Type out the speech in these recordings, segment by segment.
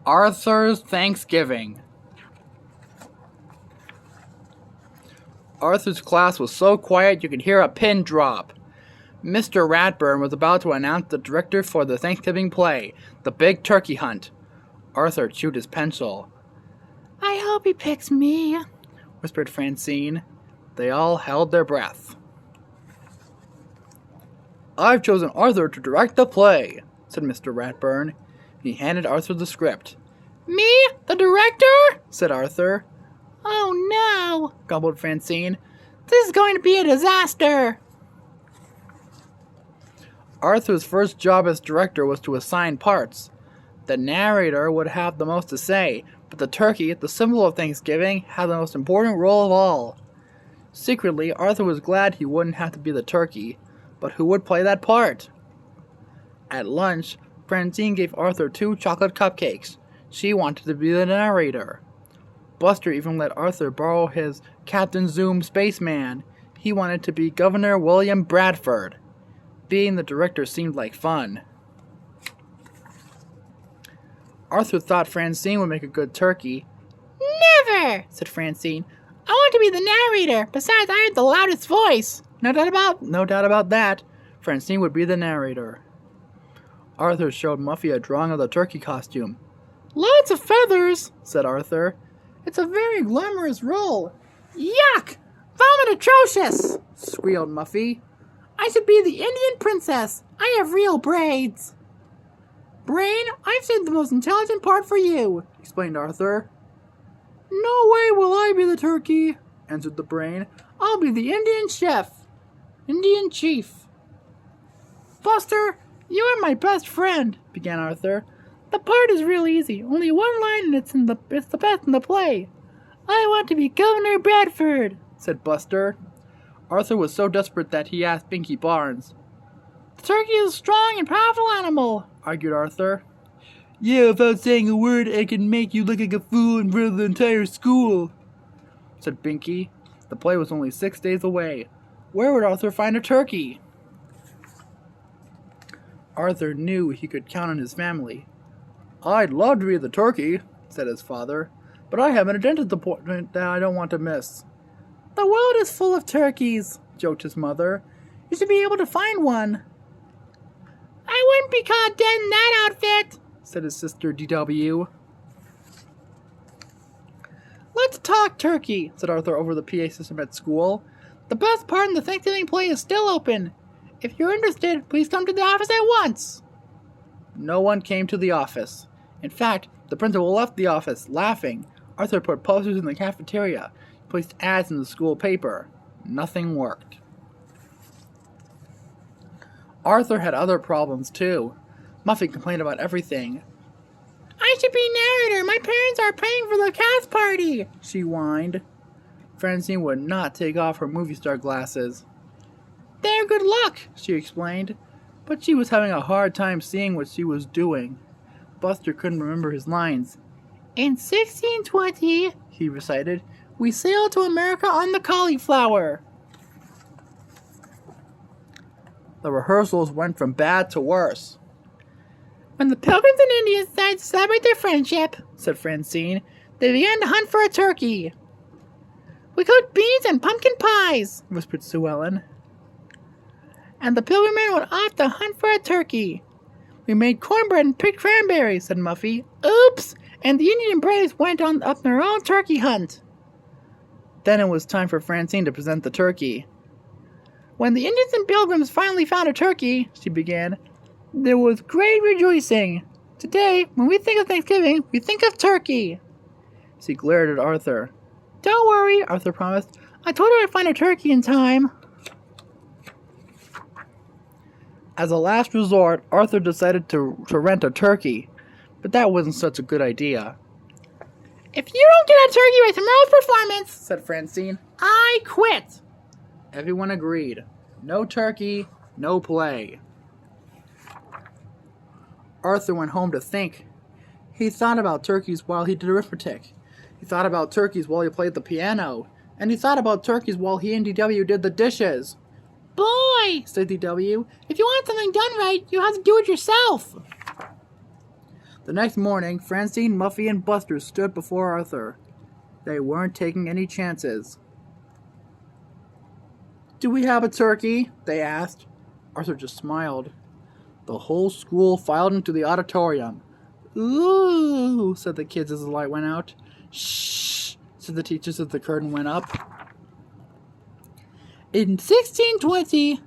Arthur's Thanksgiving. Arthur's class was so quiet you could hear a pin drop. Mr. Ratburn was about to announce the director for the Thanksgiving play, The Big Turkey Hunt. Arthur chewed his pencil. "I hope he picks me," whispered Francine. They all held their breath. "I've chosen Arthur to direct the play," said Mr. Ratburn. He handed Arthur the script. "Me? The director?" said Arthur. "Oh no," grumbled Francine. "This is going to be a disaster." Arthur's first job as director was to assign parts. The narrator would have the most to say, but the turkey, the symbol of Thanksgiving, had the most important role of all. Secretly, Arthur was glad he wouldn't have to be the turkey, but who would play that part? At lunch, Francine gave Arthur 2 chocolate cupcakes. She wanted to be the narrator. Buster even let Arthur borrow his Captain Zoom spaceman. He wanted to be Governor William Bradford. Being the director seemed like fun. Arthur thought Francine would make a good turkey. "Never," said Francine. "I want to be the narrator. Besides, I have the loudest voice." No doubt about that. Francine would be the narrator. Arthur showed Muffy a drawing of the turkey costume. "Lots of feathers," said Arthur. "It's a very glamorous role." "Yuck! Vomit atrocious!" squealed Muffy. "I should be the Indian princess. I have real braids." "Brain, I've saved the most intelligent part for you," explained Arthur. "No way will I be the turkey," answered the Brain. "I'll be the Indian chief. "Buster, you are my best friend," began Arthur. "The part is real easy. Only one line and it's the best in the play." "I want to be Governor Bradford," said Buster. Arthur was so desperate that he asked Binky Barnes. "The turkey is a strong and powerful animal," argued Arthur. "Yeah, without saying a word, I can make you look like a fool in front of the entire school," said Binky. The play was only 6 days away. Where would Arthur find a turkey? Arthur knew he could count on his family. "I'd love to be the turkey," said his father, "but I have an dentist appointment that I don't want to miss." "The world is full of turkeys," joked his mother. "You should be able to find one." "I wouldn't be caught dead in that outfit," said his sister DW. "Let's talk turkey," said Arthur over the PA system at school. "The best part in the Thanksgiving play is still open. If you're interested, please come to the office at once." No one came to the office. In fact, the principal left the office, laughing. Arthur put posters in the cafeteria. He placed ads in the school paper. Nothing worked. Arthur had other problems, too. Muffy complained about everything. "I should be narrator. My parents are paying for the cast party," she whined. Francine would not take off her movie star glasses. "They're good luck," she explained, but she was having a hard time seeing what she was doing. Buster couldn't remember his lines. "In 1620, he recited, "we sailed to America on the Cauliflower." The rehearsals went from bad to worse. "When the Pilgrims and Indians decided to celebrate their friendship," said Francine, "they began to hunt for a turkey." "We cooked beans and pumpkin pies," whispered Sue Ellen. "And the Pilgrim went off to hunt for a turkey." "We made cornbread and picked cranberries," said Muffy. "Oops! And the Indian braves went on up their own turkey hunt." Then it was time for Francine to present the turkey. "When the Indians and Pilgrims finally found a turkey," she began, "there was great rejoicing. Today, when we think of Thanksgiving, we think of turkey." She glared at Arthur. "Don't worry," Arthur promised. "I told her I'd find a turkey in time." As a last resort, Arthur decided to rent a turkey, but that wasn't such a good idea. "If you don't get a turkey by tomorrow's performance," said Francine, "I quit." Everyone agreed. No turkey, no play. Arthur went home to think. He thought about turkeys while he did arithmetic. He thought about turkeys while he played the piano. And he thought about turkeys while he and DW did the dishes. "Boy," said DW, "if you want something done right, you have to do it yourself." The next morning, Francine, Muffy, and Buster stood before Arthur. They weren't taking any chances. "Do we have a turkey?" they asked. Arthur just smiled. The whole school filed into the auditorium. "Ooh," said the kids as the light went out. "Shh," said the teachers as the curtain went up. "In 1620,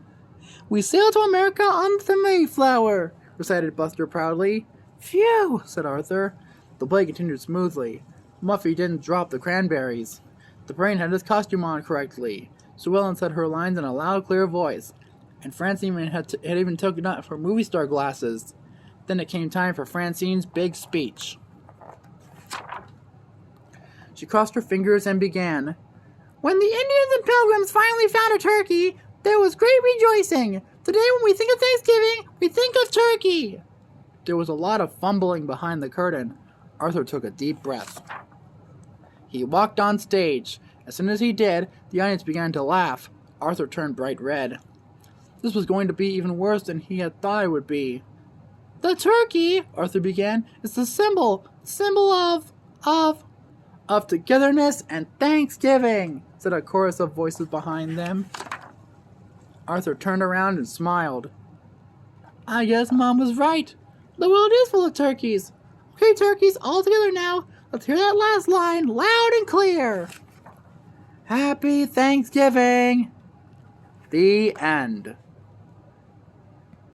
we sailed to America on the Mayflower," recited Buster proudly. "Phew," said Arthur. The play continued smoothly. Muffy didn't drop the cranberries. The brain had his costume on correctly. Sue Ellen said her lines in a loud, clear voice, and Francine had even taken out her movie star glasses. Then it came time for Francine's big speech. She crossed her fingers and began. "When the Indians and Pilgrims finally found a turkey, there was great rejoicing. Today when we think of Thanksgiving, we think of turkey." There was a lot of fumbling behind the curtain. Arthur took a deep breath. He walked on stage. As soon as he did, the audience began to laugh. Arthur turned bright red. This was going to be even worse than he had thought it would be. "The turkey," Arthur began, "is the symbol of togetherness and Thanksgiving," said a chorus of voices behind them. Arthur turned around and smiled. "I guess Mom was right. The world is full of turkeys. Okay, turkeys, all together now. Let's hear that last line loud and clear. Happy Thanksgiving." The end.